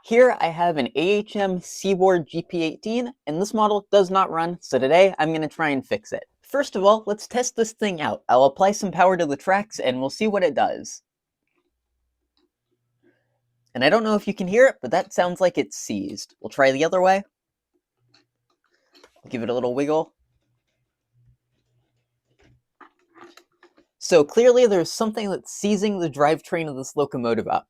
Here I have an AHM Seaboard GP18, and this model does not run, so today I'm going to try and fix it. First of all, let's test this thing out. I'll apply some power to the tracks and we'll see what it does. And I don't know if you can hear it, but that sounds like it's seized. We'll try the other way. Give it a little wiggle. So clearly there's something that's seizing the drivetrain of this locomotive up.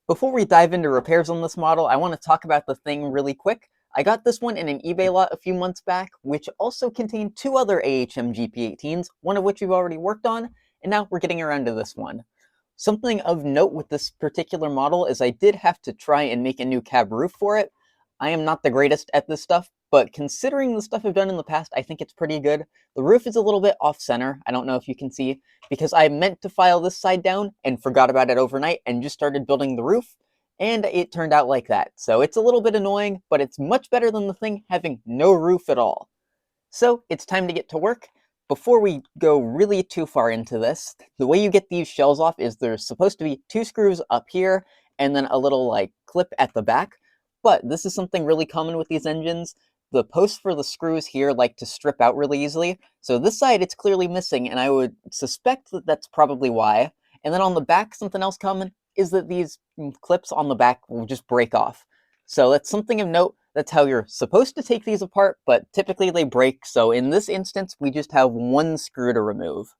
Before we dive into repairs on this model, I want to talk about the thing really quick. I got this one in an eBay lot a few months back, which also contained two other AHM GP18s, one of which we've already worked on, and now we're getting around to this one. Something of note with this particular model is I did have to try and make a new cab roof for it. I am not the greatest at this stuff, but considering the stuff I've done in the past, I think it's pretty good. The roof is a little bit off-center, I don't know if you can see, because I meant to file this side down and forgot about it overnight and just started building the roof, and it turned out like that. So it's a little bit annoying, but it's much better than the thing having no roof at all. So it's time to get to work. Before we go really too far into this, the way you get these shells off is there's supposed to be two screws up here and then a little like clip at the back. But this is something really common with these engines. The posts for the screws here like to strip out really easily. So this side it's clearly missing, and I would suspect that that's probably why. And then on the back, something else common is that these clips on the back will just break off. So that's something of note. That's how you're supposed to take these apart, but typically they break, so in this instance, we just have one screw to remove.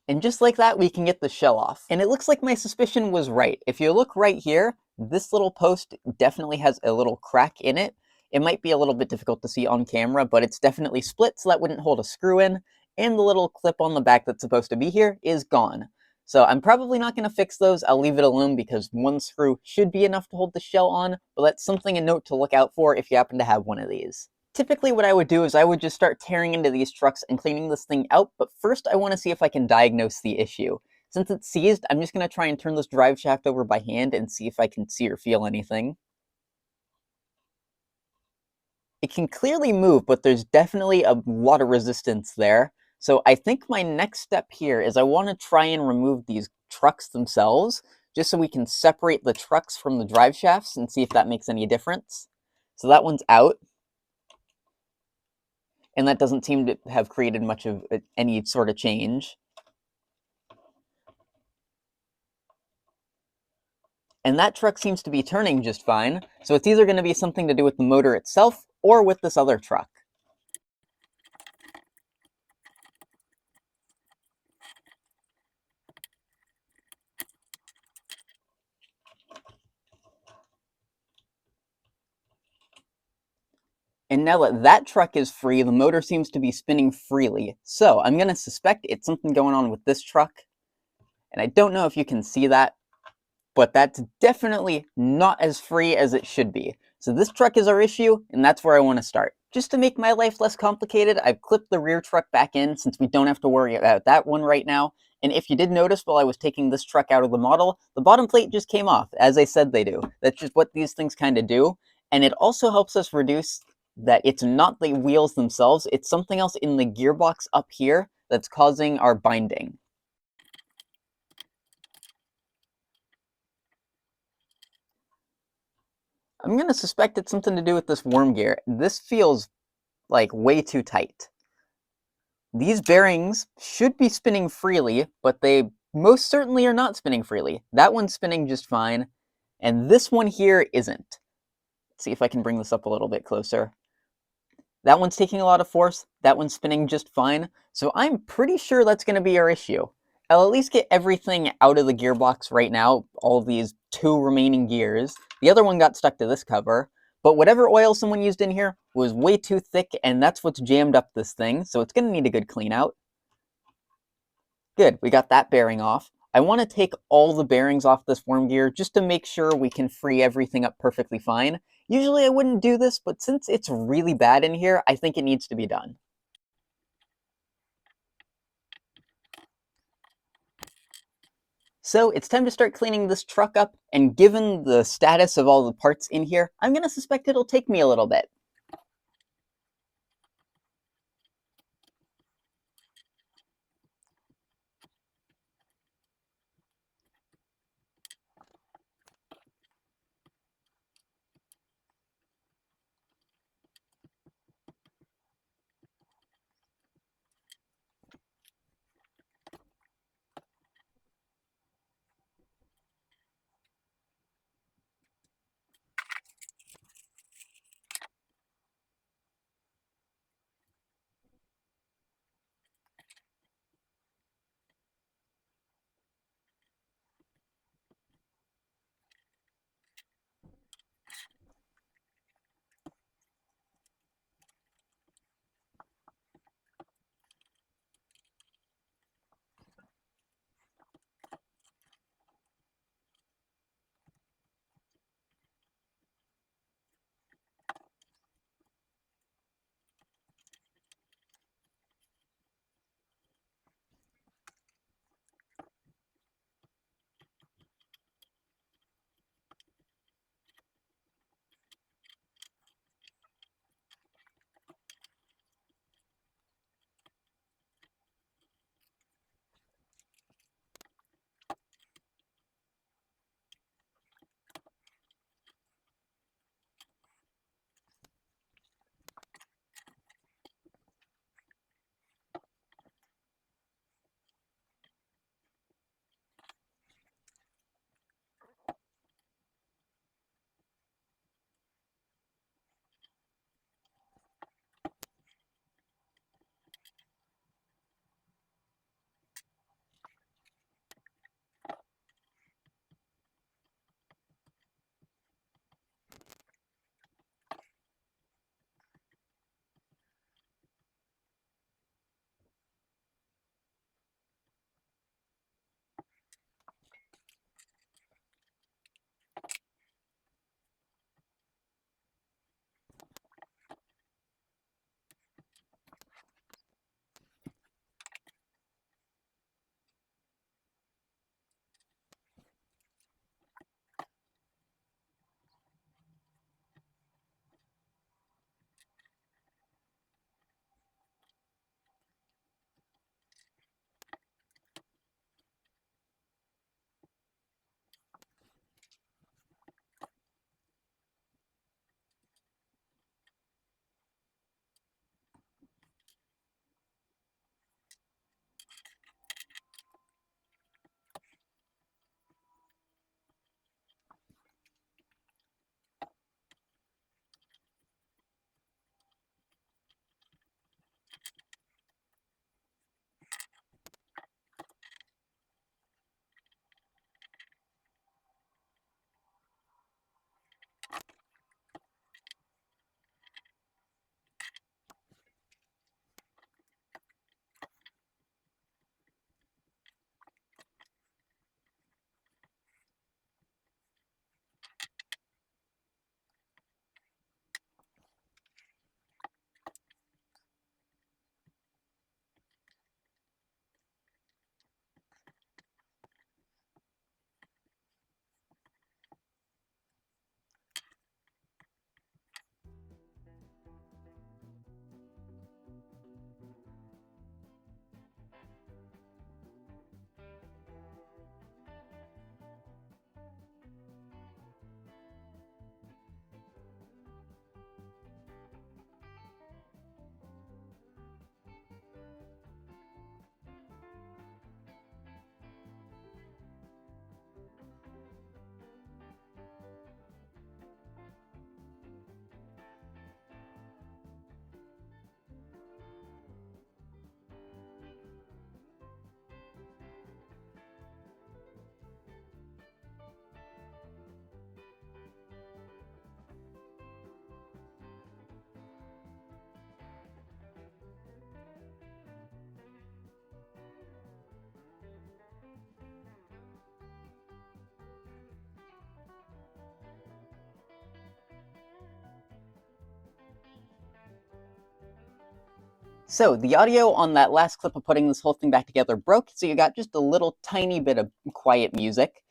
And just like that, we can get the shell off. And it looks like my suspicion was right. If you look right here, this little post definitely has a little crack in it. It might be a little bit difficult to see on camera, but it's definitely split, so that wouldn't hold a screw in. And the little clip on the back that's supposed to be here is gone. So I'm probably not going to fix those. I'll leave it alone because one screw should be enough to hold the shell on, but that's something a note to look out for if you happen to have one of these. Typically what I would do is I would just start tearing into these trucks and cleaning this thing out, but first I want to see if I can diagnose the issue. Since it's seized, I'm just going to try and turn this drive shaft over by hand and see if I can see or feel anything. It can clearly move, but there's definitely a lot of resistance there. So I think my next step here is I want to try and remove these trucks themselves, just so we can separate the trucks from the drive shafts and see if that makes any difference. So that one's out. And that doesn't seem to have created much of any sort of change. And that truck seems to be turning just fine, so it's either going to be something to do with the motor itself or with this other truck. And now that that truck is free, the motor seems to be spinning freely. So I'm going to suspect it's something going on with this truck. And I don't know if you can see that, but that's definitely not as free as it should be. So this truck is our issue, and that's where I want to start. Just to make my life less complicated, I've clipped the rear truck back in since we don't have to worry about that one right now. And if you did notice while I was taking this truck out of the model, the bottom plate just came off, as I said they do. That's just what these things kind of do. And it also helps us reduce that it's not the wheels themselves, it's something else in the gearbox up here that's causing our binding. I'm going to suspect it's something to do with this worm gear. This feels like way too tight. These bearings should be spinning freely, but they most certainly are not spinning freely. That one's spinning just fine, and this one here isn't. Let's see if I can bring this up a little bit closer. That one's taking a lot of force, that one's spinning just fine, so I'm pretty sure that's going to be our issue. I'll at least get everything out of the gearbox right now, all of these two remaining gears. The other one got stuck to this cover, but whatever oil someone used in here was way too thick, and that's what's jammed up this thing, so it's going to need a good clean out. Good, we got that bearing off. I want to take all the bearings off this worm gear just to make sure we can free everything up perfectly fine. Usually I wouldn't do this, but since it's really bad in here, I think it needs to be done. So it's time to start cleaning this truck up, and given the status of all the parts in here, I'm going to suspect it'll take me a little bit. So the audio on that last clip of putting this whole thing back together broke, so you got just a little tiny bit of quiet music.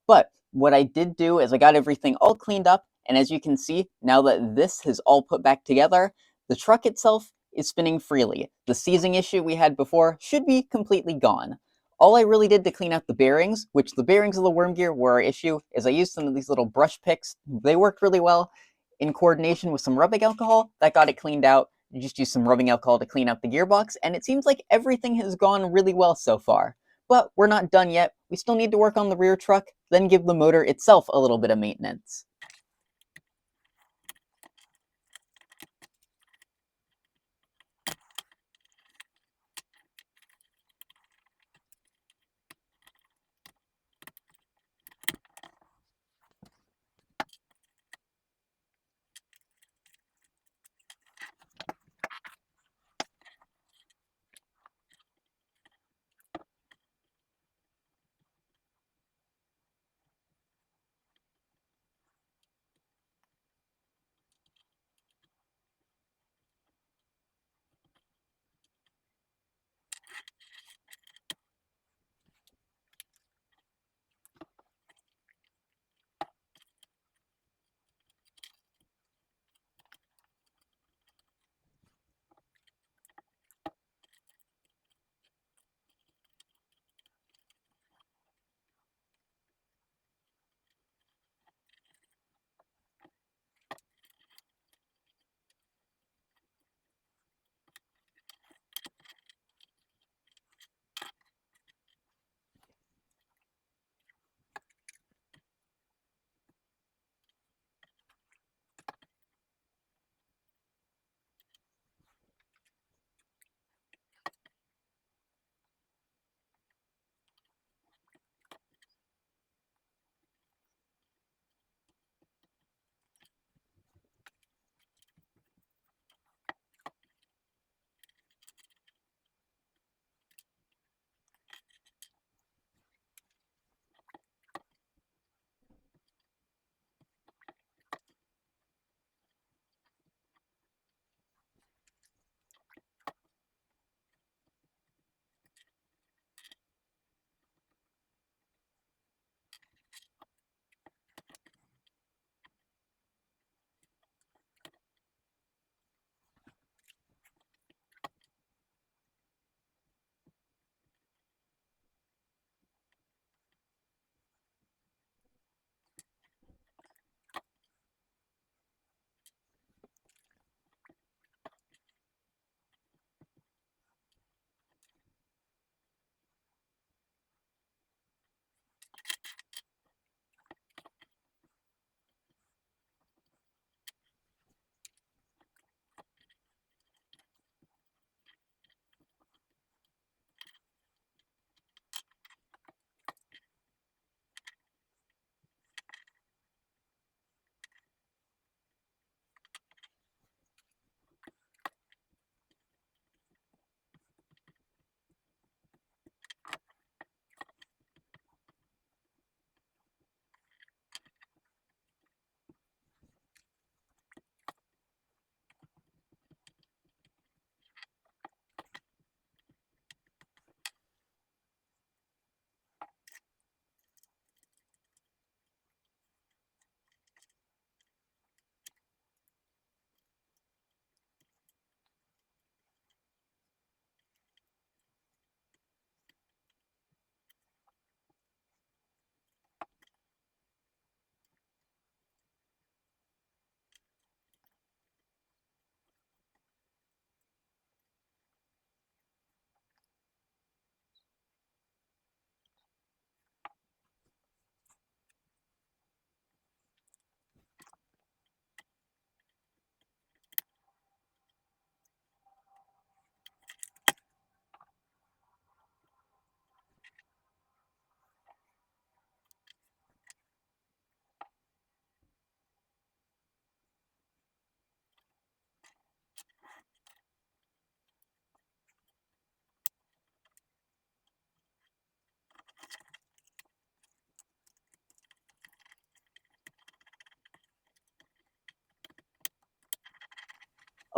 But what I did do is I got everything all cleaned up, and as you can see, now that this is all put back together, the truck itself is spinning freely. The seizing issue we had before should be completely gone. All I really did to clean out the bearings, which the bearings of the worm gear were our issue, is I used some of these little brush picks. They worked really well. In coordination with some rubbing alcohol, that got it cleaned out. You just use some rubbing alcohol to clean out the gearbox, and it seems like everything has gone really well so far. But we're not done yet. We still need to work on the rear truck, then give the motor itself a little bit of maintenance.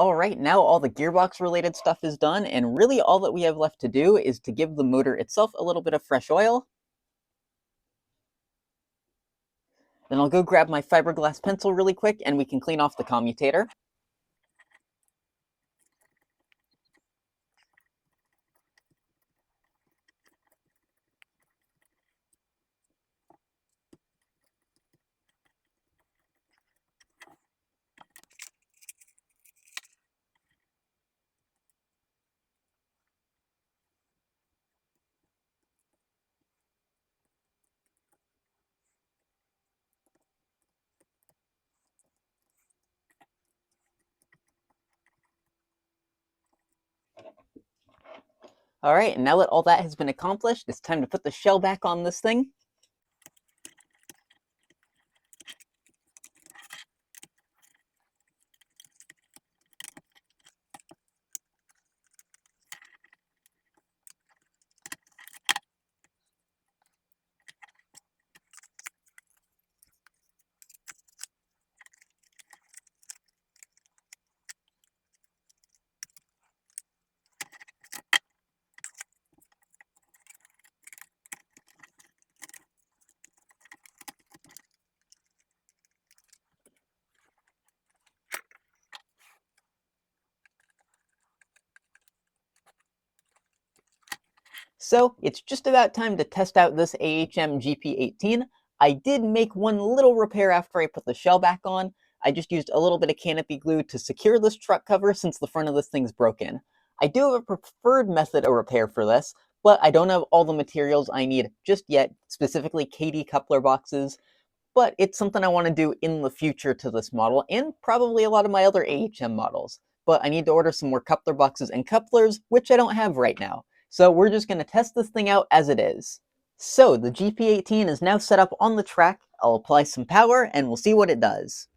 Alright, now all the gearbox related stuff is done, and really all that we have left to do is to give the motor itself a little bit of fresh oil. Then I'll go grab my fiberglass pencil really quick and we can clean off the commutator. Alright, and now that all that has been accomplished, it's time to put the shell back on this thing. So it's just about time to test out this AHM GP18. I did make one little repair after I put the shell back on. I just used a little bit of canopy glue to secure this truck cover since the front of this thing's broken. I do have a preferred method of repair for this, but I don't have all the materials I need just yet, specifically KD coupler boxes, but it's something I want to do in the future to this model, and probably a lot of my other AHM models. But I need to order some more coupler boxes and couplers, which I don't have right now. So we're just going to test this thing out as it is. So the GP18 is now set up on the track. I'll apply some power and we'll see what it does.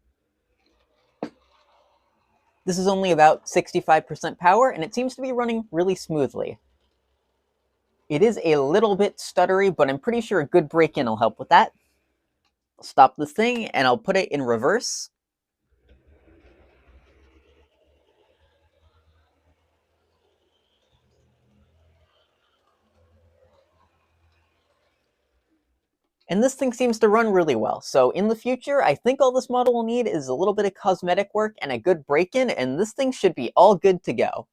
This is only about 65% power and it seems to be running really smoothly. It is a little bit stuttery, but I'm pretty sure a good break-in will help with that. I'll stop this thing and I'll put it in reverse. And this thing seems to run really well. So in the future, I think all this model will need is a little bit of cosmetic work and a good break-in, and this thing should be all good to go.